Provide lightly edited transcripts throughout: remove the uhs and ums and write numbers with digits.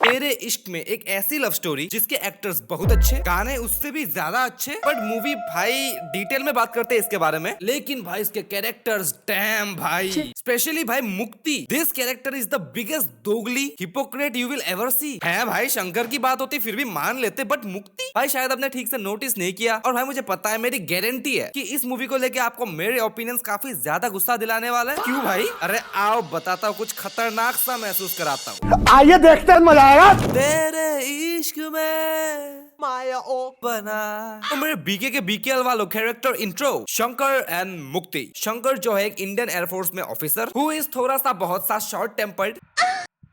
तेरे इश्क में एक ऐसी लव स्टोरी जिसके एक्टर्स बहुत अच्छे, गाने उससे भी ज्यादा अच्छे, बट मूवी भाई डिटेल में बात करते हैं इसके बारे में, लेकिन भाई इसके कैरेक्टर्स डैम भाई, स्पेशली भाई Mukti, this character is the biggest दोगली hypocrite you will ever see. है भाई शंकर की बात होती फिर भी मान लेते, बट मुक्ति भाई शायद आपने ठीक से नोटिस नहीं किया। और भाई मुझे पता है, मेरी गारंटी है कि इस मूवी को लेके आपको मेरे ओपिनियंस काफी ज्यादा गुस्सा दिलाने वाला है। क्यों भाई? अरे आओ बताता हूँ, कुछ खतरनाक सा महसूस कराता हूँ। आइए देखते हैं, मजा आएगा। तेरे इश्क में माया ओ बना। तो मेरे बीके के बीकेएल वालों कैरेक्टर इंट्रो, शंकर एंड मुक्ति। शंकर जो है एक इंडियन एयरफोर्स में ऑफिसर हु इज थोड़ा सा बहुत सा शॉर्ट टेम्पर्ड,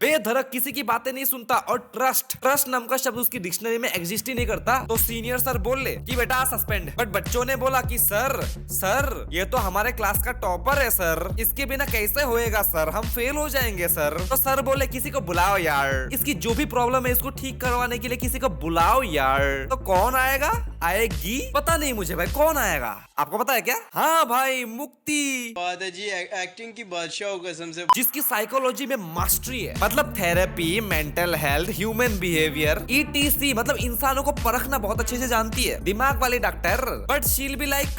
बेधड़क किसी की बातें नहीं सुनता, और ट्रस्ट नाम का शब्द उसकी डिक्शनरी में एग्जिस्ट ही नहीं करता। तो सीनियर सर बोले कि बेटा सस्पेंड, बट बच्चों ने बोला कि सर ये तो हमारे क्लास का टॉपर है सर, इसके बिना कैसे होएगा सर, हम फेल हो जाएंगे सर। तो सर बोले किसी को बुलाओ यार, इसकी जो भी प्रॉब्लम है इसको ठीक करवाने के लिए किसी को बुलाओ यार। तो कौन आएगा? आएगी? पता नहीं मुझे भाई, कौन आएगा? आपको पता है क्या? हाँ भाई मुक्ति। बात है जी, एक्टिंग की बादशाह हो कसम से, जिसकी साइकोलॉजी में मास्टरी है, मतलब therapy, mental health, human behaviour, etc, मतलब इंसानों को परखना बहुत अच्छे से जानती है, दिमाग वाली doctor. But she'll be like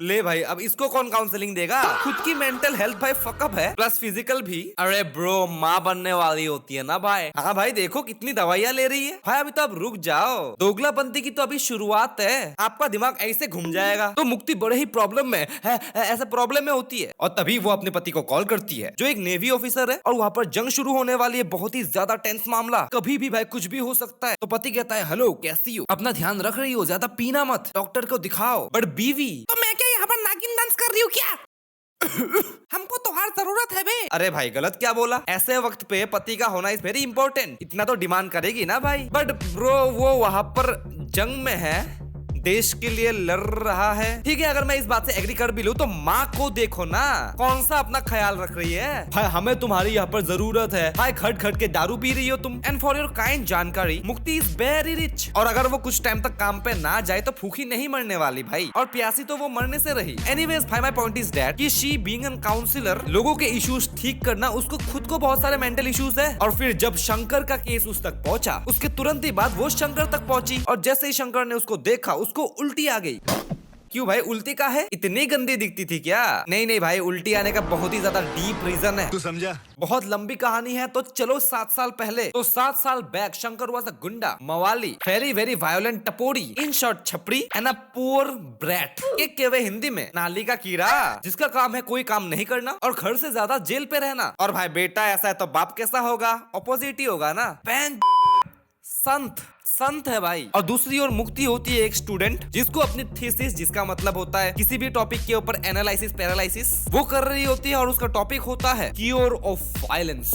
ले भाई, अब इसको कौन काउंसलिंग देगा? खुद की मेंटल हेल्थ भाई फकअप है, प्लस फिजिकल भी। अरे ब्रो, माँ बनने वाली होती है ना भाई। हाँ भाई देखो कितनी दवाइयाँ ले रही है भाई, अभी तो अब रुक जाओ, दोगलापंती की तो अभी शुरुआत है, आपका दिमाग ऐसे घूम जाएगा। तो मुक्ति बड़े ही प्रॉब्लम में है, ऐसे प्रॉब्लम में होती है, और तभी वो अपने पति को कॉल करती है जो एक नेवी ऑफिसर है, और वहाँ पर जंग शुरू होने वाली है, बहुत ही ज्यादा टेंस मामला, कभी भी भाई कुछ भी हो सकता है। तो पति कहता है हेलो कैसी हो, अपना ध्यान रख रही हो, ज्यादा पीना मत, डॉक्टर को दिखाओ। बट बीवी, तो मैं क्या यहाँ पर नागिन डांस कर रही हूँ क्या? हमको तो हर जरूरत है बे। अरे भाई गलत क्या बोला? ऐसे वक्त पे पति का होना इज वेरी इंपॉर्टेंट, इतना तो डिमांड करेगी ना भाई। बट ब्रो वो वहाँ पर जंग में है, देश के लिए लड़ रहा है, ठीक है। अगर मैं इस बात से एग्री कर भी लूं तो माँ को देखो ना, कौन सा अपना ख्याल रख रही है भाई, हमें तुम्हारी यहाँ पर जरूरत है भाई, खट खट के दारू पी रही हो तुम। एंड फॉर योर काइंड जानकारी, मुक्ति इज वेरी रिच, और अगर वो कुछ टाइम तक काम पे ना जाए तो भूखी नहीं मरने वाली भाई, और प्यासी तो वो मरने से रही। एनीवेज भाई, माय पॉइंट इज दैट कि शी बीइंग एन काउंसलर, लोगों के इश्यूज ठीक करना, उसको खुद को बहुत सारे मेंटल इश्यूज है, और फिर जब शंकर का केस उस तक पहुंचा, उसके तुरंत ही बाद वो शंकर तक पहुंची, और जैसे ही शंकर ने उसको देखा उसको उल्टी आ गई। क्यों भाई, उल्टी का है? इतनी गंदी दिखती थी क्या? नहीं भाई, उल्टी आने का बहुत ही ज्यादा डीप रीजन है, तू समझा? बहुत लंबी कहानी है। तो चलो 7 साल पहले, तो 7 साल बैक शंकर वाज अ गुंडा, मवाली, वेरी वायोलेंट टपोरी, इन शॉर्ट छपरी, एंड अ पुअर ब्रैट, के वे हिंदी में नाली का कीड़ा, जिसका काम है कोई काम नहीं करना और घर से ज्यादा जेल पे रहना। और भाई बेटा ऐसा है तो बाप कैसा होगा? ऑपोजिट ही होगा ना, संत है भाई। और दूसरी ओर मुक्ति होती है एक स्टूडेंट, जिसको अपनी थीसिस, जिसका मतलब होता है किसी भी टॉपिक के ऊपर एनालिसिस पैरालिसिस, वो कर रही होती है, और उसका टॉपिक होता है क्योर ऑफ वायलेंस,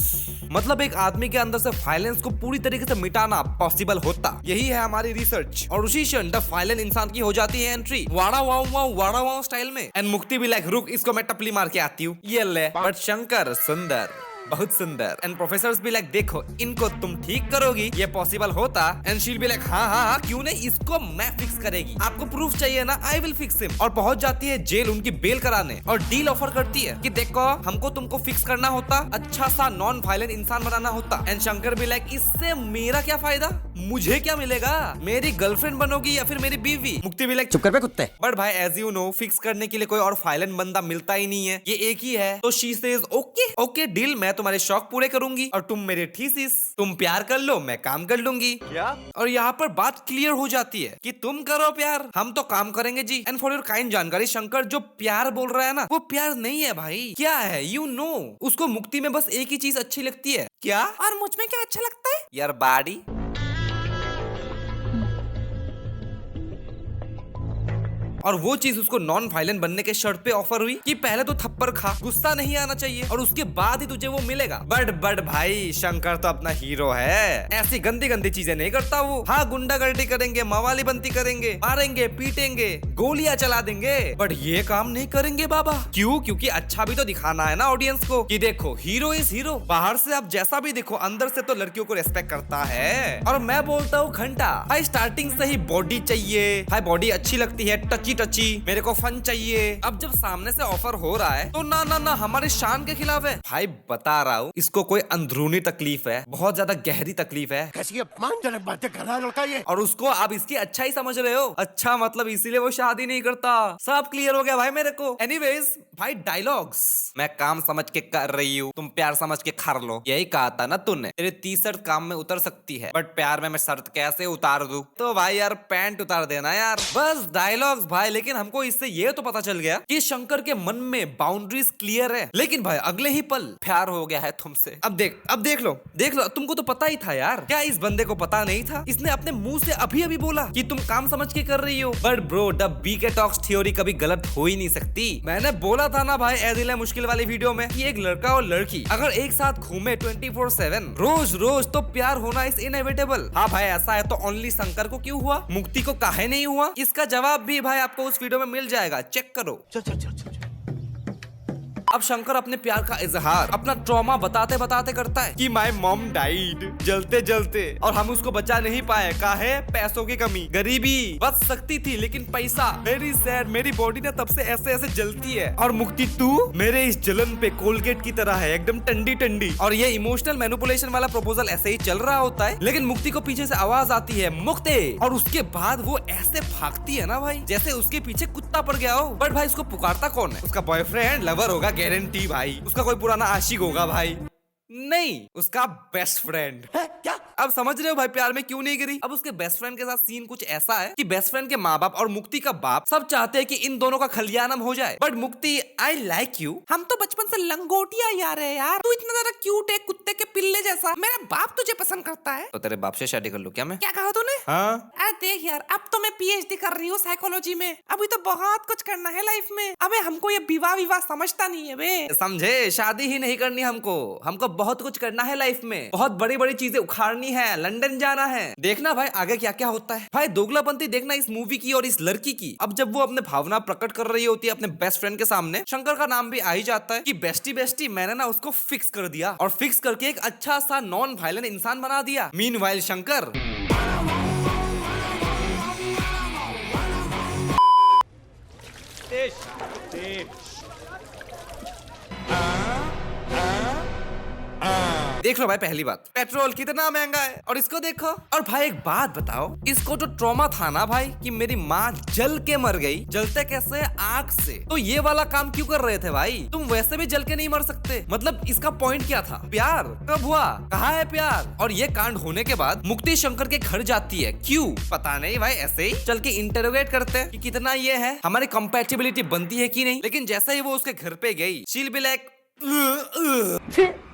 मतलब एक आदमी के अंदर से वायलेंस को पूरी तरीके से मिटाना पॉसिबल होता। यही है हमारी रिसर्च, और उसी क्षण द वायलेंट इंसान की हो जाती है एंट्री, वाड़ा वाओ स्टाइल में। एंड मुक्ति भी लाइक रुक, इसको मैं टपली मार के आती हूँ, ये ले। बट शंकर सुंदर, बहुत सुंदर, एंड प्रोफेसर्स भी लाइक देखो इनको तुम ठीक करोगी, ये पॉसिबल होता। एंड शील भी लाइक हाँ क्यों नहीं, इसको मैं फिक्स करेगी, आपको प्रूफ चाहिए ना, आई विल फिक्स हिम। और पहुंच जाती है जेल उनकी बेल कराने, और डील ऑफर करती है कि देखो हमको तुमको फिक्स करना होता, अच्छा सा नॉन वायलेंट इंसान बनाना होता। एंड शंकर भी लाइक इससे मेरा क्या फायदा, मुझे क्या मिलेगा, मेरी गर्लफ्रेंड बनोगी या फिर मेरी बीवी। मुक्ति भी लाइक चुप कर बे कुत्ते। बट भाई एज यू नो, फिक्स करने के लिए कोई और वायलेंट बंदा मिलता ही नहीं है, ये एक ही है। तो शी सेज ओके डील, मैं तुम्हारे शौक पूरे करूंगी और तुम मेरे थीसिस, तुम प्यार कर लो मैं काम कर लूंगी। क्या? और यहाँ पर बात क्लियर हो जाती है कि तुम करो प्यार, हम तो काम करेंगे जी। एंड फॉर योर काइंड जानकारी, शंकर जो प्यार बोल रहा है ना, वो प्यार नहीं है भाई, क्या है यू नो, उसको मुक्ति में बस एक ही चीज अच्छी लगती है। क्या? और मुझ में क्या अच्छा लगता है यार? बाड़ी। और वो चीज उसको नॉन वायलेंट बनने के शर्त पे ऑफर हुई कि पहले तो थप्पड़ खा, गुस्सा नहीं आना चाहिए, और उसके बाद ही तुझे वो मिलेगा। बट भाई शंकर तो अपना हीरो है, ऐसी गंदी चीजें नहीं करता वो। हाँ गुंडागर्दी करेंगे, मवाली बनती करेंगे, मारेंगे पीटेंगे, गोलियां चला देंगे, बट ये काम नहीं करेंगे बाबा। क्यों? क्योंकि अच्छा भी तो दिखाना है ना ऑडियंस को कि देखो हीरो इज हीरो, बाहर से आप जैसा भी देखो अंदर से तो लड़कियों को रेस्पेक्ट करता है। और मैं बोलता हूँ घंटा भाई, स्टार्टिंग से ही बॉडी चाहिए भाई, बॉडी अच्छी लगती है, टची टची टची, मेरे को फन चाहिए। अब जब सामने से ऑफर हो रहा है तो ना ना ना हमारे शान के खिलाफ है। भाई बता रहा हूँ, इसको कोई अंदरूनी तकलीफ है, बहुत ज्यादा गहरी तकलीफ है। कैसी अपमानजनक बातें कर रहा है लड़का ये। और उसको आप इसकी अच्छा ही समझ रहे हो। अच्छा मतलब इसीलिए वो शादी नहीं करता। सब क्लियर हो गया भाई मेरे को। एनीवेज भाई डायलॉग्स, मैं काम समझ के कर रही हूँ, तुम प्यार समझ के खर लो। यही कहा था ना तूने, तेरी 30 शर्त काम में उतर सकती है, बट प्यार में मैं शर्त कैसे उतार दूं? तो भाई यार पैंट उतार देना यार। बस डायलॉग्स भाई। लेकिन हमको इससे ये तो पता चल गया कि शंकर के मन में बाउंड्रीज क्लियर है, लेकिन भाई अगले ही पल प्यार हो गया है तुमसे। अब देख लो, तुमको तो पता ही था यार। क्या इस बंदे को पता नहीं था? इसने अपने मुंह से अभी अभी बोला कि तुम काम समझ के कर रही हो। But bro the BK talks theory कभी गलत हो ही नहीं सकती। मैंने बोला था ना भाई ए दिल है मुश्किल वाली वीडियो में कि एक लड़का और लड़की अगर एक साथ घूमे 24/7 रोज रोज तो प्यार होना इज इनएविटेबल। हाँ भाई ऐसा है तो ओनली शंकर को क्यों हुआ, मुक्ति को काहे नहीं हुआ? इसका जवाब भी भाई आपको उस वीडियो में मिल जाएगा, चेक करो। चल। अब शंकर अपने प्यार का इजहार अपना ट्रॉमा बताते बताते करता है कि माय मॉम डाइड जलते जलते, और हम उसको बचा नहीं पाए। काहे? पैसों की कमी, गरीबी। बच सकती थी लेकिन पैसा। वेरी सैड, मेरी बॉडी ना तब से ऐसे ऐसे जलती है। और मुक्ति तू मेरे इस जलन पे कोलगेट की तरह है, एकदम ठंडी ठंडी। और ये इमोशनल मैनिपुलेशन वाला प्रपोजल ऐसे ही चल रहा होता है, लेकिन मुक्ति को पीछे से आवाज आती है मुक्ति, और उसके बाद वो ऐसे भागती है ना भाई जैसे उसके पीछे कुत्ता पड़ गया हो। बट भाई उसको पुकारता कौन है? उसका बॉयफ्रेंड, लवर होगा गारंटी भाई। उसका कोई पुराना आशिक होगा भाई, नहीं उसका बेस्ट फ्रेंड। क्या? अब समझ रहे हो भाई प्यार में क्यों नहीं गिरी? अब उसके बेस्ट फ्रेंड के साथ सीन कुछ ऐसा है कि बेस्ट फ्रेंड के माँ बाप और मुक्ति का बाप सब चाहते हैं कि इन दोनों का खलियानम हो जाए। बट मुक्ति आई लाइक यू, हम तो बचपन से लंगोटिया यार है यार, तू इतना ज्यादा क्यूट है कुत्ते के पिल्ले जैसा, मेरा बाप तुझे पसंद करता है। तो तेरे बाप से शादी कर लूं क्या मैं? क्या कहा तूने? हाँ अरे देख यार, अब तो मैं पीएचडी कर रही हूँ साइकोलॉजी में, अभी तो बहुत कुछ करना है लाइफ में। अबे हमको ये विवाह समझता नहीं है बे, समझे? शादी ही नहीं करनी हमको बहुत कुछ करना है लाइफ में, बहुत बड़ी बड़ी चीजें उखाड़नी है, लंदन जाना है। देखना भाई आगे क्या क्या होता है। भाई दोगलापंती देखना इस मूवी की और इस लड़की की। अब जब वो अपने भावना प्रकट कर रही होती है अपने बेस्ट फ्रेंड के सामने, शंकर का नाम भी आ ही जाता है कि बेस्टी मैंने ना उसको फिक्स कर दिया, और फिक्स करके एक अच्छा सा नॉन वायलेंट इंसान बना दिया। मीनवाइल शंकर देख लो भाई, पहली बात पेट्रोल कितना महंगा है, और इसको देखो। और भाई एक बात बताओ, इसको जो ट्रॉमा था ना भाई कि मेरी माँ जल के मर गई, जलते कैसे? आग से। तो ये वाला काम क्यों कर रहे थे भाई? तुम वैसे भी जल के नहीं मर सकते। मतलब इसका पॉइंट क्या था? प्यार कब हुआ? कहाँ है प्यार? और ये कांड होने के बाद मुक्ति शंकर के घर जाती है, क्यों पता नहीं भाई, ऐसे ही चल के इंटरोगेट करते हैं कि कितना ये है, हमारी कंपैटिबिलिटी बनती है कि नहीं। लेकिन जैसे ही वो उसके घर पे गई, शील बी लाइक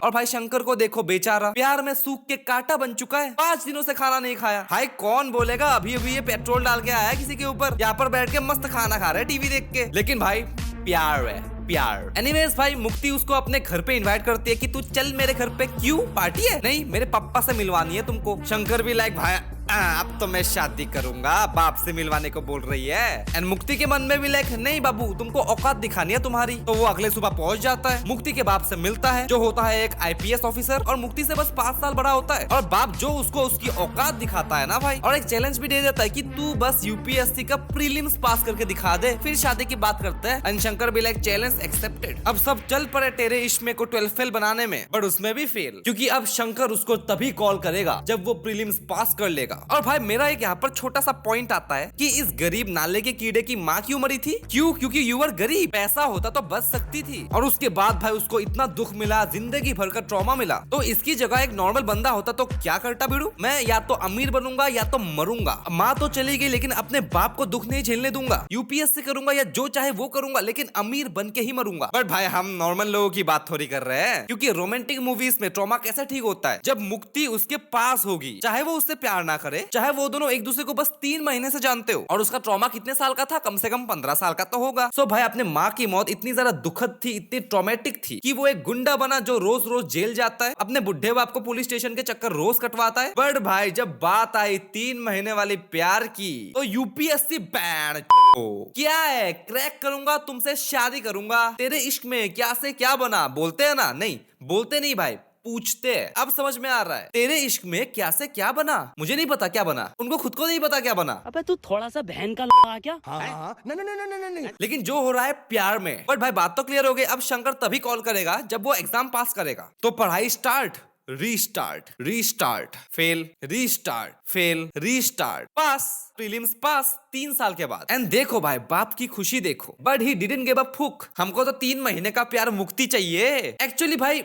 और भाई शंकर को देखो बेचारा प्यार में सूख के कांटा बन चुका है, 5 दिनों से खाना नहीं खाया। भाई कौन बोलेगा अभी अभी ये पेट्रोल डाल के आया किसी के ऊपर, यहाँ पर बैठ के मस्त खाना खा रहा है टीवी देख के। लेकिन भाई प्यार है, प्यार। एनीवेज भाई मुक्ति उसको अपने घर पे इनवाइट करती है कि तू चल मेरे घर पे। क्यों? पार्टी है? नहीं मेरे पापा से मिलवानी है तुमको। शंकर भी लाइक भाई अब तो मैं शादी करूंगा, बाप से मिलवाने को बोल रही है। एंड मुक्ति के मन में भी लाइक नहीं बाबू तुमको औकात दिखानी है तुम्हारी। तो वो अगले सुबह पहुंच जाता है, मुक्ति के बाप से मिलता है जो होता है एक आईपीएस ऑफिसर, और मुक्ति से बस 5 साल बड़ा होता है। और बाप जो उसको उसकी औकात दिखाता है ना भाई, और एक चैलेंज भी दे देता है कि तू बस यूपीएससी का प्रीलिम्स पास करके दिखा दे, फिर शादी की बात करते हैं। एंड शंकर भी लाइक चैलेंज एक्सेप्टेड। अब सब चल पड़े तेरे इश्क में को 12 फेल बनाने में, बट उसमें भी फेल, क्योंकि अब शंकर उसको तभी कॉल करेगा जब वो प्रीलिम्स पास कर लेगा। और भाई मेरा एक यहाँ पर छोटा सा पॉइंट आता है कि इस गरीब नाले के कीड़े की माँ क्यों मरी थी? क्यों? क्योंकि यूवर गरीब, पैसा होता तो बच सकती थी। और उसके बाद भाई उसको इतना दुख मिला, जिंदगी भर का ट्रॉमा मिला, तो इसकी जगह एक नॉर्मल बंदा होता तो क्या करता बिड़ू? मैं या तो अमीर बनूंगा या तो मरूंगा। माँ तो चली गई लेकिन अपने बाप को दुख नहीं झेलने दूंगा, यूपीएससी करूंगा या जो चाहे वो करूंगा, लेकिन अमीर बन के ही मरूंगा। बट भाई हम नॉर्मल लोगों की बात थोड़ी कर रहे हैं, क्योंकि रोमांटिक मूवीज में ट्रॉमा कैसे ठीक होता है? जब मुक्ति उसके पास होगी, चाहे वो उससे प्यार ना करे, चाहे वो दोनों एक दूसरे को बस 3 महीने से जानते हो, और उसका ट्रॉमा कितने साल का था? कम से कम 15 साल का तो होगा। सो भाई अपने माँ की मौत इतनी ज्यादा दुखद थी, इतनी ट्रॉमेटिक थी कि वो एक गुंडा बना जो रोज रोज जेल जाता है, अपने बुढ़े बाप को पुलिस स्टेशन के चक्कर रोज कटवाता है। बट भाई जब बात आई 3 महीने वाली प्यार की, तो यूपीएससी बैन क्या है, क्रैक करूंगा, तुमसे शादी करूंगा, तेरे इश्क में क्या से क्या बना, बोलते हैं ना? नहीं बोलते नहीं भाई, पूछते हैं। अब समझ में आ रहा है तेरे इश्क में क्या से क्या बना। मुझे नहीं पता क्या बना, उनको खुद को नहीं पता क्या बना। अबे तू थोड़ा सा बहन का लगा क्या? हाँ हाँ नहीं नहीं नहीं नहीं नहीं लेकिन जो हो रहा है प्यार में। बट भाई बात तो क्लियर हो गई, अब शंकर तभी कॉल करेगा जब वो एग्जाम पास करेगा। तो पढ़ाई start, restart, restart, fail, restart, fail, restart, pass, prelims pass 3 साल के बाद। एंड देखो भाई बाप की खुशी देखो। But he didn't give a फुक। हमको तो 3 महीने का प्यार मुक्ति चाहिए। एक्चुअली भाई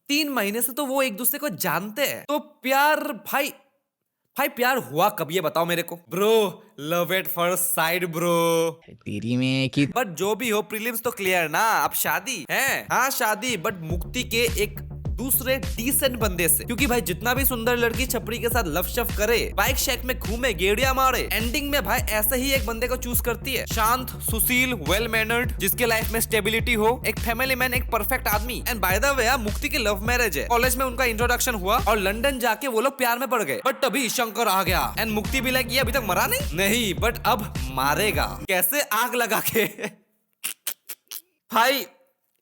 3 महीने से तो वो एक दूसरे को जानते हैं। तो प्यार भाई प्यार हुआ कब ये बताओ मेरे को। Bro love at first side bro. तेरी में की बट जो भी हो प्रीलिम्स तो क्लियर ना, अब शादी है। हाँ शादी, बट मुक्ति के एक दूसरे डिसेंट बंदे से। क्योंकि भाई जितना भी सुंदर लड़की छपरी के साथ लव शफ करे, बाइक शेक में घूमे, गेड़िया मारे, एंडिंग में भाई ऐसे ही एक बंदे को चूज करती है। शांत, सुशील, वेल मैनर्ड, जिसके लाइफ में स्टेबिलिटी हो, एक फैमिली मैन, एक परफेक्ट आदमी। एंड बाय द वे मुक्ति की लव मैरिज है। कॉलेज में उनका इंट्रोडक्शन हुआ और लंदन जाके वो लोग प्यार में पड़ गए। बट तभी शंकर आ गया एंड मुक्ति भी लाइक ये अभी तक मरा नहीं, बट अब मारेगा। कैसे? आग लगा के। भाई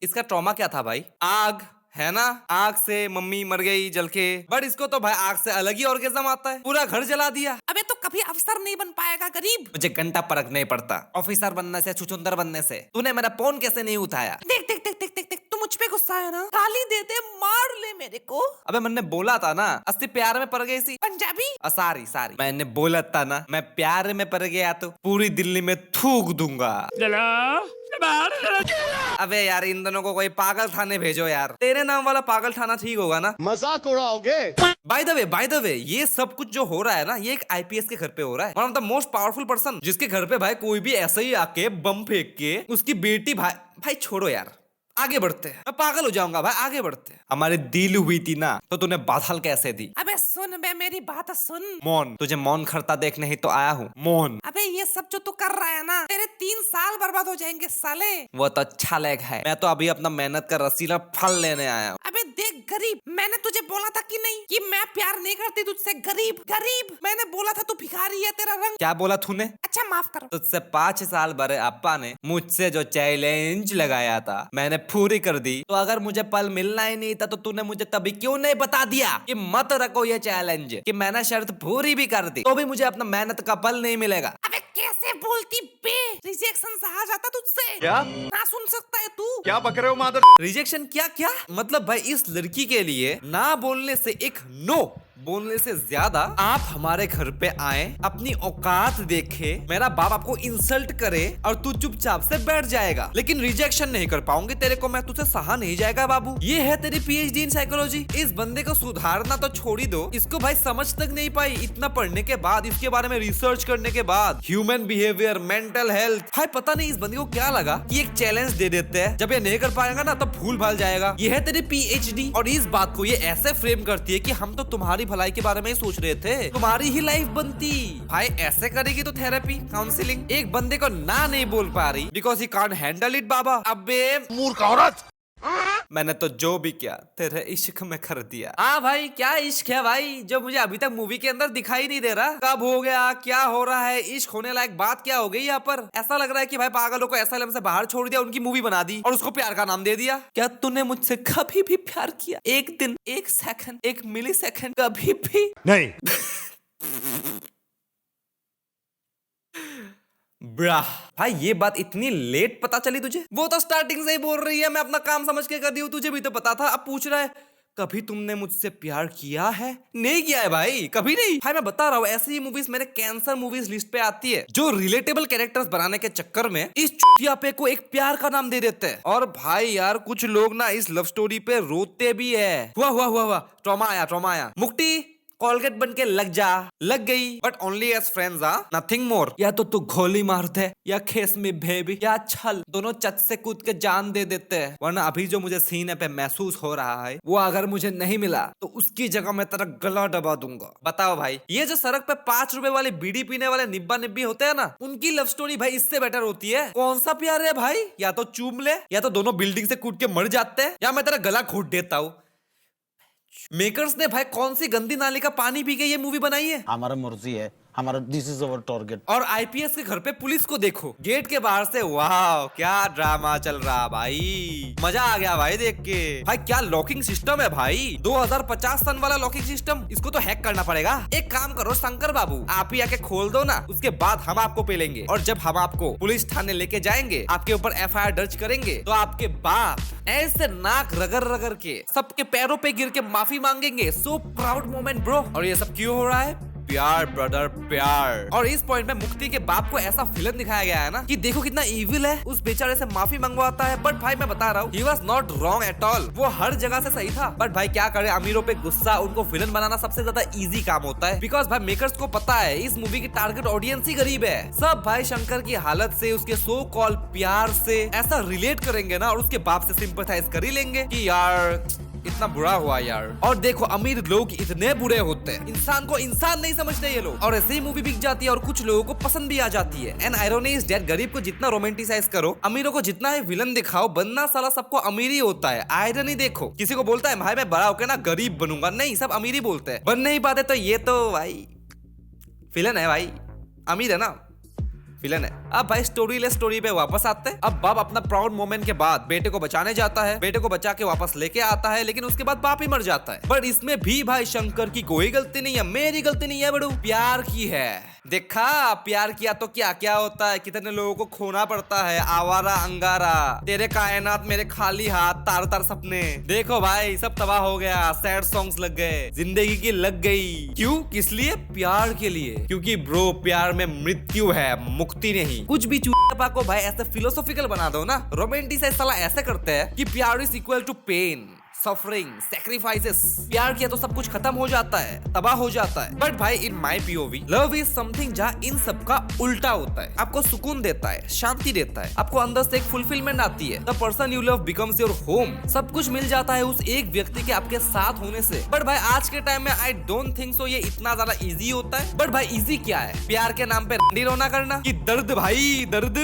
इसका ट्रॉमा क्या था भाई? आग है ना, आग से मम्मी मर गई जल के। बट इसको तो भाई आग से अलग ही ऑर्गेज्म आता है, पूरा घर जला दिया। अबे तो कभी अफसर नहीं बन पाएगा गरीब। मुझे घंटा फर्क नहीं पड़ता ऑफिसर बनने से, छुछुंदर बनने से। तूने मेरा फोन कैसे नहीं उठाया? देख देख देख देख देख देख, तू मुझ पे गुस्सा है ना, गाली दे दे, मार ले मेरे को। अबे मैंने बोला था ना अस्सी प्यार में पड़ गई सी पंजाबी। सारी मैंने बोला था ना, मैं प्यार में पड़ गया तो पूरी दिल्ली में थूक दूंगा। अबे यार इन दोनों को कोई पागल थाने भेजो यार। तेरे नाम वाला पागल थाना ठीक होगा ना? मजाक उड़ाओगे? बाय द वे ये सब कुछ जो हो रहा है ना, ये एक आईपीएस के घर पे हो रहा है। One of the most powerful person, जिसके घर पे भाई कोई भी ऐसे ही आके बम फेंक के उसकी बेटी भाई छोड़ो यार, आगे बढ़ते हैं। मैं पागल हो जाऊंगा भाई, आगे बढ़ते हैं। हमारी डील हुई थी ना, तो तूने बादल कैसे दी? अबे सुन बे मेरी बात सुन। मौन, तुझे मौन खरता देखने ही तो आया हूँ। मौन। अबे ये सब जो तू कर रहा है ना, तेरे 3 साल बर्बाद हो जाएंगे साले। वो तो अच्छा लेग है, मैं तो अभी अपना मेहनत का रसीला फल लेने आया हूँ। अबे देख गरीब, मैंने तुझे बोला था कि नहीं कि मैं प्यार नहीं करती तुझसे। गरीब मैंने बोला था तू भिखारी है, तेरा रंग। क्या बोला तूने? अच्छा माफ करो। तुझसे 5 साल बड़े अप्पा ने मुझसे जो चैलेंज लगाया था मैंने पूरी कर दी। तो अगर मुझे पल मिलना ही नहीं था तो तूने मुझे तभी क्यों नहीं बता दिया कि मत रखो ये चैलेंज, कि मैंने शर्त पूरी भी कर दी तो भी मुझे अपना मेहनत का पल नहीं मिलेगा। अबे कैसे बोलती बे, रिजेक्शन आ जाता तुझसे। क्या ना सुन सकता है तू? क्या बक रहे हो मादर? रिजेक्शन क्या मतलब भाई इस लड़की के लिए ना बोलने से एक नो बोलने से ज्यादा आप हमारे घर पे आए, अपनी औकात देखे, मेरा बाप आपको इंसल्ट करे और तू चुपचाप से बैठ जाएगा। लेकिन रिजेक्शन नहीं कर पाऊंगी तेरे को मैं, तुझसे सहा नहीं जाएगा बाबू। ये है तेरी पीएचडी इन साइकोलॉजी। इस बंदे को सुधारना तो छोड़ ही दो, इसको भाई समझ तक नहीं पाई इतना पढ़ने के बाद, इसके बारे में रिसर्च करने के बाद। ह्यूमन बिहेवियर, मेंटल हेल्थ, भाई पता नहीं इस बंदे को क्या लगा कि एक चैलेंज दे देते हैं, जब ये नहीं कर पाएगा ना तो भूल भाल जाएगा। ये है तेरी पीएचडी और इस बात को ये ऐसे फ्रेम करती है कि हम तो तुम्हारी भलाई के बारे में ही सोच रहे थे, तुम्हारी ही लाइफ बनती। भाई ऐसे करेगी तो थेरेपी, काउंसलिंग। एक बंदे को ना नहीं बोल पा रही because he can't handle it बाबा। अबे मूर्ख औरत। मैंने तो जो भी किया तेरे इश्क में कर दिया। हाँ भाई क्या इश्क है भाई, जो मुझे अभी तक मूवी के अंदर दिखाई नहीं दे रहा। कब हो गया, क्या हो रहा है, इश्क होने लायक बात क्या हो गई यहाँ पर? ऐसा लग रहा है कि भाई पागलों को एसएलएम से बाहर छोड़ दिया, उनकी मूवी बना दी और उसको प्यार का नाम दे दिया। क्या तूने मुझसे कभी भी प्यार किया? एक दिन, एक सेकंड, एक मिली सेकंड, कभी भी नहीं। ब्राह भाई ये बात इतनी लेट पता चली तुझे? वो तो स्टार्टिंग से ही बोल रही है मैं अपना काम समझ के कर दी हूँ, तुझे भी तो पता था। अब पूछ रहा है कभी तुमने मुझसे प्यार किया है? नहीं किया है भाई, कभी नहीं। भाई मैं बता रहा हूँ ऐसी ही मूवीज मेरे कैंसर मूवीज लिस्ट पे आती है, जो रिलेटेबल कैरेक्टर्स बनाने के चक्कर में इस चुतिया पे को एक प्यार का नाम दे देते हैं। और भाई यार कुछ लोग ना इस लव स्टोरी पे रोते भी है। हुआ ट्रॉमा आया। मुक्ति कॉलगेट बन के लग जा, लग गई, but only as friends, nothing more. या तो तू गोली मार दे या खेस में भेबी या छल, दोनों चट से कूद के जान दे देते हैं। वरना अभी जो मुझे सीने पे महसूस हो रहा है वो अगर मुझे नहीं मिला तो उसकी जगह मैं तेरा गला दबा दूंगा। बताओ भाई, ये जो सड़क पे 5 रुपए वाले बीड़ी पीने वाले निब्बा निब्बी होते हैं ना, उनकी लव स्टोरी भाई इससे बेटर होती है। कौन सा प्यार है भाई? या तो चूम ले या तो दोनों बिल्डिंग से कूद के मर जाते हैं या मैं तेरा गला घोट देता हूँ। मेकर्स ने भाई कौन सी गंदी नाली का पानी पी के ये मूवी बनाई है? हमारा मर्जी है, हमारा दिस इज अवर टारगेट। और आईपीएस के घर पे पुलिस को देखो गेट के बाहर से। वाह क्या ड्रामा चल रहा भाई, मजा आ गया भाई देख के। भाई क्या लॉकिंग सिस्टम है भाई, 2050 सन वाला लॉकिंग सिस्टम। इसको तो हैक करना पड़ेगा। एक काम करो शंकर बाबू, आप ही आके खोल दो ना, उसके बाद हम आपको पेलेंगे। और जब हम आपको पुलिस थाने लेके जाएंगे, आपके ऊपर एफआईआर दर्ज करेंगे, तो आपके बाप ऐसे नाक रगड़ रगड़ के सबके पैरों पे गिर के माफी मांगेंगे। So proud moment bro. और ये सब क्यों हो रहा है? प्यार ब्रदर प्यार। और इस पॉइंट में मुक्ति के बाप को ऐसा फिल्म दिखाया गया है ना कि देखो कितना इविल है, उस बेचारे से माफी मंगवाता है। बट भाई मैं बता रहा हूँ, he was not wrong at all। वो हर जगह से सही था। बट भाई क्या करे, अमीरों पे गुस्सा, उनको विलन बनाना सबसे ज्यादा इजी काम होता है। बिकॉज भाई मेकर्स को पता है इस मूवी की टारगेट ऑडियंस ही गरीब है। सब भाई शंकर की हालत से, उसके सो कॉल प्यार से ऐसा रिलेट करेंगे ना, और उसके बाप से सिंपैथाइज कर ही लेंगे कि यार इतना बुरा हुआ यार। और देखो अमीर लोग इतने बुरे होते हैं, इंसान को इंसान नहीं समझते ये लोग। और ऐसे ही मूवी बिक जाती है और कुछ लोगों को पसंद भी आ जाती है। एंड आयरनी इज दैट गरीब को जितना रोमांटिसाइज करो, अमीरों को जितना ही विलन दिखाओ, बनना साला सबको अमीर ही होता है। आयरनी देखो, किसी को बोलता है भाई मैं बड़ा होकर ना गरीब बनूंगा, नहीं सब अमीर ही बोलते हैं। बन नहीं पाते तो ये तो भाई विलन है भाई, अमीर है ना, विलन है। अब भाई स्टोरी पे वापस आते हैं। अब बाप अपना प्राउड मोमेंट के बाद बेटे को बचाने जाता है, बेटे को बचा के वापस लेके आता है, लेकिन उसके बाद बाप ही मर जाता है। पर इसमें भी भाई शंकर की कोई गलती नहीं है, मेरी गलती नहीं है बड़ू, प्यार की है। देखा प्यार किया तो क्या क्या होता है, कितने लोगों को खोना पड़ता है। आवारा अंगारा, तेरे कायनात मेरे खाली हाथ, तार तार सपने। देखो भाई सब तबाह हो गया, सैड सॉन्ग्स लग गए, जिंदगी की लग गई। क्यों? किस लिए? प्यार के लिए। क्योंकि ब्रो प्यार में मृत्यु है, मुक्ति नहीं। कुछ भी चूपा को भाई ऐसे फिलोसॉफिकल बना दो ना, रोमांटिसाइज साला ऐसे करते हैं कि प्यार is equal to pain, suffering, sacrifices. प्यार किया तो सब कुछ खत्म हो जाता है, तबाह हो जाता है। बट भाई in my POV love is something जहाँ इन सब का उल्टा होता है। आपको सुकून देता है, शांति देता है, आपको अंदर से एक फुलफिलमेंट आती है। The person you love becomes your home. सब कुछ मिल जाता है उस एक व्यक्ति के आपके साथ होने से। बट भाई आज के टाइम में आई डोंट थिंक सो ये इतना ज्यादा इजी होता है। बट भाई इजी क्या है? प्यार के नाम पे रंडी रोना करना कि दर्द भाई दर्द।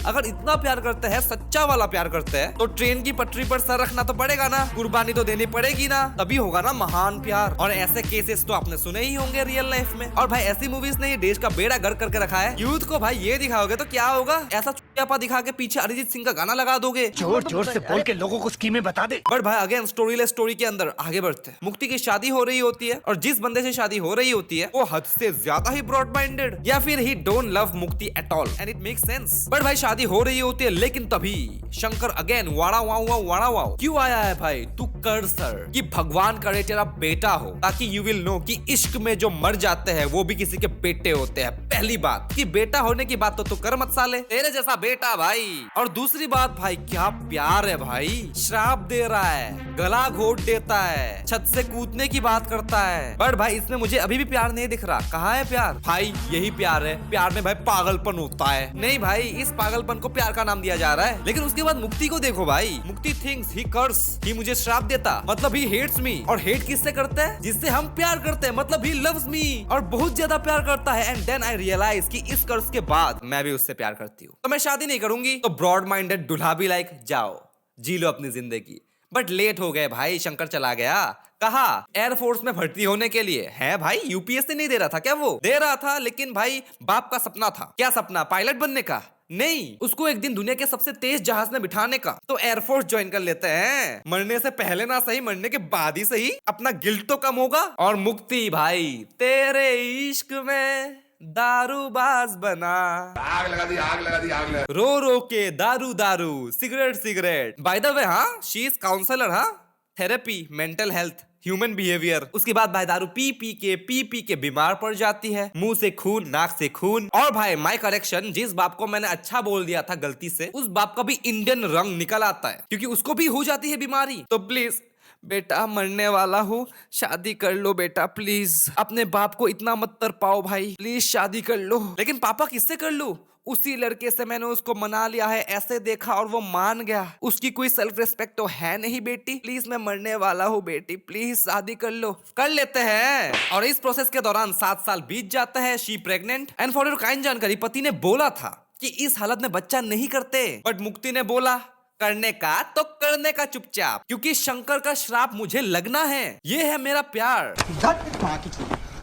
अगर इतना प्यार करते हैं, सच्चा वाला प्यार करते हैं, तो ट्रेन की पटरी पर सर रखना तो पड़ेगा ना, कुर्बानी तो देनी पड़ेगी ना, तभी होगा ना महान प्यार। और ऐसे केसेस तो आपने सुने ही होंगे रियल लाइफ में। और भाई ऐसी मूवीज ने देश का बेड़ा गर्क करके रखा है। यूथ को भाई ये दिखाओगे तो क्या होगा, ऐसा चुप्पा दिखा के पीछे अरिजीत सिंह का गाना लगा दोगे, जोर जोर से बोल के लोगों को स्कीमें बता दे। बट भाई अगेन स्टोरी के अंदर आगे बढ़ते हैं। मुक्ति की शादी हो रही होती है, और जिस बंदे से शादी हो रही होती है वो हद से ज्यादा ही ब्रॉड माइंडेड, या फिर ही डोंट लव मुक्ति at all, and it makes sense. But भाई शादी हो रही होती है, लेकिन तभी शंकर अगेन वाड़ा वाओ क्यों आया है भाई, तू कर सर कि भगवान करे तेरा बेटा हो, ताकि यू विल नो कि इश्क में जो मर जाते हैं वो भी किसी के बेटे होते हैं। पहली बात कि बेटा होने की बात तो तू कर मत साले, तेरे जैसा बेटा भाई। और दूसरी बात भाई क्या प्यार है भाई, श्राप दे रहा है, गला घोट देता है, छत से कूदने की बात करता है। बट भाई इसमें मुझे अभी भी प्यार नहीं दिख रहा। कहाँ है प्यार भाई? यही प्यार है। प्यार में भाई पागलपन होता है। नहीं भाई इस पागलपन को प्यार का नाम दिया जा रहा है। लेकिन उसके बाद मुक्ति को देखो भाई, मुक्ति थिंक्स ही कर्स, ही मुझे श्राप देता, मतलब ही हेट्स मी। और हेट किससे करता है? जिससे हम प्यार करते हैं, मतलब ही लव्स मी, और बहुत ज्यादा प्यार करता है। एंड देन आई रियलाइज कि इस कर्ज के बाद मैं भी उससे प्यार करती हूँ, तो मैं शादी नहीं करूंगी। तो ब्रॉड माइंडेड दुल्हा भी लाइक जाओ जी लो अपनी जिंदगी। बट लेट हो गए भाई, शंकर चला गया। कहा? एयरफोर्स में भर्ती होने के लिए। है भाई यूपीएससी नहीं दे रहा था क्या? वो दे रहा था, लेकिन भाई बाप का सपना था। क्या सपना? पायलट बनने का? नहीं, उसको एक दिन दुनिया के सबसे तेज जहाज में बिठाने का। तो एयरफोर्स ज्वाइन कर लेते हैं। मरने से पहले ना सही, मरने के बाद ही सही, अपना गिल्ट तो कम होगा। और मुक्ति भाई तेरे इश्क में दारूबाज बना, आग लगा दी। रो रो के दारू सिगरेट। बाय द वे हाँ, शी इज काउंसलर, हाँ, therapy, mental health, human behaviour. उसके बाद भाई दारू पी पी के बीमार पड़ जाती है, मुंह से खून, नाक से खून। और भाई माय करेक्शन, जिस बाप को मैंने अच्छा बोल दिया था गलती से, उस बाप का भी इंडियन रंग निकल आता है, क्योंकि उसको भी हो जाती है बीमारी। तो प्लीज बेटा मरने वाला हूँ, शादी कर लो बेटा प्लीज। अपने बाप को इतना मत तरपाओ भाई, प्लीज शादी कर लो। लेकिन पापा किससे कर लूं? उसी लड़के से, मैंने उसको मना लिया है, ऐसे देखा और वो मान गया। उसकी कोई सेल्फ रिस्पेक्ट तो है नहीं बेटी, प्लीज मैं मरने वाला हूँ बेटी, प्लीज शादी कर लो। कर लेते हैं। और इस प्रोसेस के दौरान 7 साल बीत जाता है। She pregnant. And for your kind जानकारी, पति ने बोला था कि इस हालत में बच्चा नहीं करते, बट मुक्ति ने बोला करने का तो करने का चुपचाप, क्योंकि शंकर का श्राप मुझे लगना है। ये है मेरा प्यार।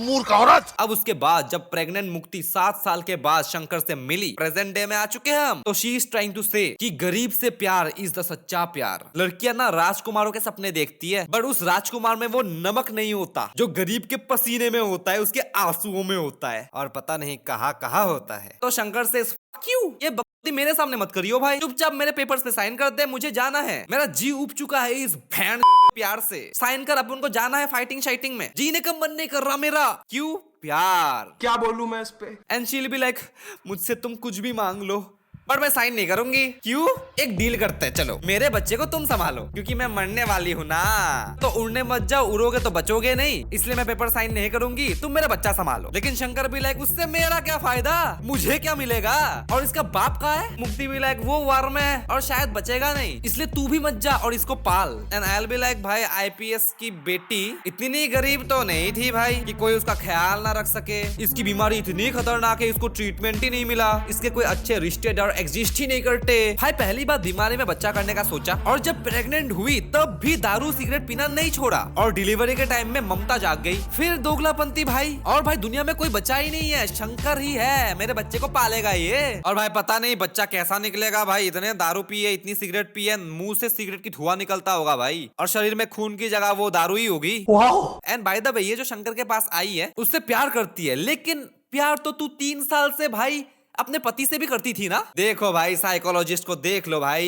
मूर्ख औरत। अब उसके बाद जब प्रेग्नेंट मुक्ति 7 साल के बाद शंकर से मिली, प्रेजेंट डे में आ चुके हैं हम, तो शी इज ट्राइंग टू से कि गरीब से प्यार इज द सच्चा प्यार। लड़कियां ना राजकुमारों के सपने देखती है, बट उस राजकुमार में वो नमक नहीं होता जो गरीब के पसीने में होता है, उसके आंसुओं में होता है, और पता नहीं कहाँ होता है। तो शंकर से क्यों ये बकवादी मेरे सामने मत करियो भाई, चुपचाप मेरे पेपर्स पे साइन कर दे, मुझे जाना है। मेरा जी उब चुका है इस भैंस प्यार से। साइन कर, अब उनको जाना है फाइटिंग शाइटिंग में। जीने का मन नहीं कर रहा मेरा। क्यों? प्यार। क्या बोलूं मैं इस पे? And she will be like, मुझसे तुम कुछ भी मांग लो, पर मैं साइन नहीं करूंगी। क्यों? एक डील करते हैं, चलो मेरे बच्चे को तुम संभालो, क्योंकि मैं मरने वाली हूँ ना। तो उड़ने मत जाओ, उड़ोगे तो बचोगे नहीं, इसलिए मैं पेपर साइन नहीं करूंगी, तुम मेरा बच्चा संभालो। लेकिन शंकर भी लाइक, उससे मेरा क्या फायदा, मुझे क्या मिलेगा, और इसका बाप कहाँ है? मुक्ति भी लाइक, वो वार में है और शायद बचेगा नहीं, इसलिए तू भी मत जा और इसको पाल। And I will be like, भाई आईपीएस की बेटी इतनी नहीं गरीब तो नहीं थी भाई कि कोई उसका ख्याल ना रख सके। इसकी बीमारी इतनी खतरनाक है, इसको ट्रीटमेंट ही नहीं मिला, इसके कोई अच्छे रिश्तेदार एग्जिस्ट ही नहीं करते। भाई पहली बार बीमारी में बच्चा करने का सोचा, और जब प्रेग्नेंट हुई तब भी दारू सिगरेट पीना नहीं छोड़ा, और डिलीवरी के टाइम में ममता जाग गई। फिर दोगलापंती भाई, और भाई दुनिया में कोई बच्चा ही नहीं है, शंकर ही है, मेरे बच्चे को पालेगा ये। और भाई पता नहीं बच्चा कैसा निकलेगा भाई, इतने दारू पिए, इतनी सिगरेट पिए, मुंह से सिगरेट की धुआं निकलता होगा भाई, और शरीर में खून की जगह वो दारू ही होगी। एंड बाय द वे, ये जो शंकर के पास आई है उससे प्यार करती है, लेकिन प्यार तो तू 3 साल से भाई अपने पति से भी करती थी ना। देखो भाई, साइकोलॉजिस्ट को देख लो भाई,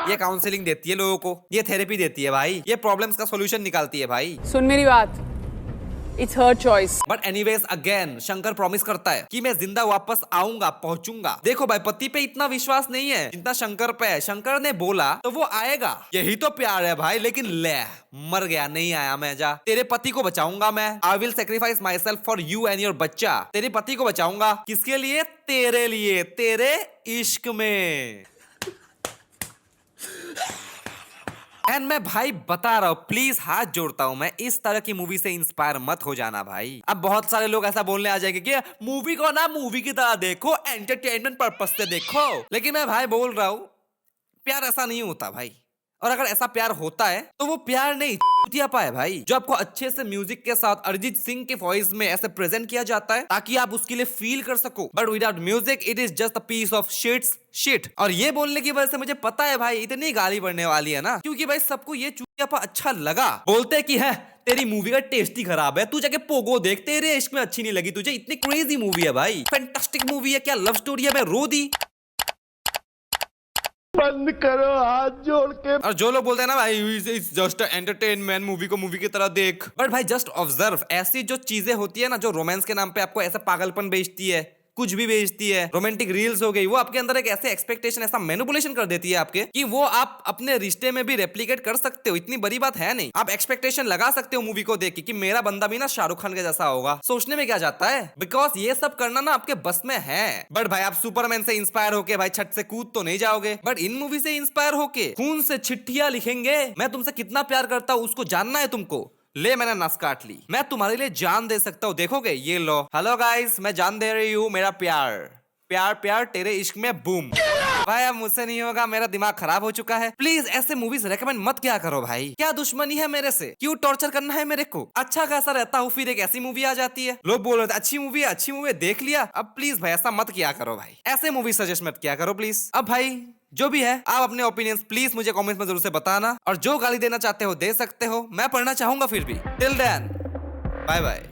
ये काउंसलिंग देती है लोगों को, ये थेरेपी देती है भाई, ये प्रॉब्लम्स का सॉल्यूशन निकालती है भाई। सुन मेरी बात, it's her choice. But anyways again Shankar promise करता है कि मैं जिंदा वापस आऊंगा, पहुंचूंगा। देखो भाई, पति पे इतना विश्वास नहीं है जितना शंकर पे है। शंकर ने बोला तो वो आएगा, यही तो प्यार है भाई। लेकिन ले, मर गया, नहीं आया, मैं जा, तेरे पति को बचाऊंगा मैं। I will sacrifice my self for you and your बच्चा। तेरे पति को बचाऊंगा, किसके लिए? तेरे लिए, तेरे इश्क में। एंड मैं भाई बता रहा हूँ, प्लीज हाथ जोड़ता हूँ, मैं इस तरह की मूवी से इंस्पायर मत हो जाना भाई। अब बहुत सारे लोग ऐसा बोलने आ जाएंगे कि मूवी को ना मूवी की तरह देखो, एंटरटेनमेंट पर्पस से देखो। लेकिन मैं भाई बोल रहा हूँ, प्यार ऐसा नहीं होता भाई, और अगर ऐसा प्यार होता है तो वो प्यार नहीं, चूतियापा है भाई, जो आपको अच्छे से म्यूजिक के साथ अरिजीत सिंह के वॉइस में ऐसे प्रेजेंट किया जाता है ताकि आप उसके लिए फील कर सको। But without music it is just a piece of shit. और ये बोलने की वजह से मुझे पता है भाई इतनी गाली पड़ने वाली है ना, क्योंकि भाई सबको ये चूतियापा अच्छा लगा। बोलते कि है तेरी मूवी का टेस्ट ही खराब है, तू जाके पोगो देख, तेरे इश्क में अच्छी नहीं लगी तुझे, इतनी क्रेजी मूवी है भाई, फैंटास्टिक मूवी है, क्या लव स्टोरी है, मैं रो दी। बंद करो हाथ जोड़ के। और जो लोग बोलते हैं ना भाई इट्स जस्ट एंटरटेनमेंट, मूवी को मूवी की तरह देख, बट भाई जस्ट ऑब्जर्व, ऐसी जो चीजें होती है ना, जो रोमांस के नाम पे आपको ऐसा पागलपन बेचती है, कुछ भी बेचती है, रोमांटिक रील्स हो गई, वो आपके अंदर एक ऐसे एक्सपेक्टेशन, ऐसा मैनिपुलेशन कर देती है आपके कि वो आप अपने रिश्ते में भी रेप्लिकेट कर सकते हो। इतनी बड़ी बात है नहीं, आप एक्सपेक्टेशन लगा सकते हो मूवी को देख के कि मेरा बंदा भी ना शाहरुख खान के जैसा होगा। सोचने में क्या जाता है, बिकॉज ये सब करना ना आपके बस में है। बट भाई आप सुपरमैन से इंस्पायर होके भाई छत से कूद तो नहीं जाओगे, बट इन मूवी से इंस्पायर होके खून से चिट्ठियां लिखेंगे, मैं तुमसे कितना प्यार करता हूँ उसको जानना है तुमको, ले मैंने नस काट ली, मैं तुम्हारे लिए जान दे सकता हूँ, देखोगे, ये लो। हेलो गाइस, मैं जान दे रही हूँ, मेरा प्यार प्यार प्यार तेरे इश्क में, बूम। भाई अब मुझसे नहीं होगा, मेरा दिमाग खराब हो चुका है। प्लीज ऐसे मूवीज रेकमेंड मत क्या करो भाई, क्या दुश्मनी है मेरे से, क्यों टॉर्चर करना है मेरे को? अच्छा खासा रहता हूँ, फिर एक ऐसी मूवी आ जाती है, लोग बोल रहे थे अच्छी मूवी है, अच्छी मूवी देख लिया। अब प्लीज भाई ऐसा मत किया करो भाई, ऐसे मूवी सजेस्ट मत किया करो प्लीज। अब भाई जो भी है, आप अपने ओपिनियंस प्लीज मुझे कमेंट्स में जरूर से बताना, और जो गाली देना चाहते हो दे सकते हो, मैं पढ़ना चाहूंगा फिर भी। Till then bye bye.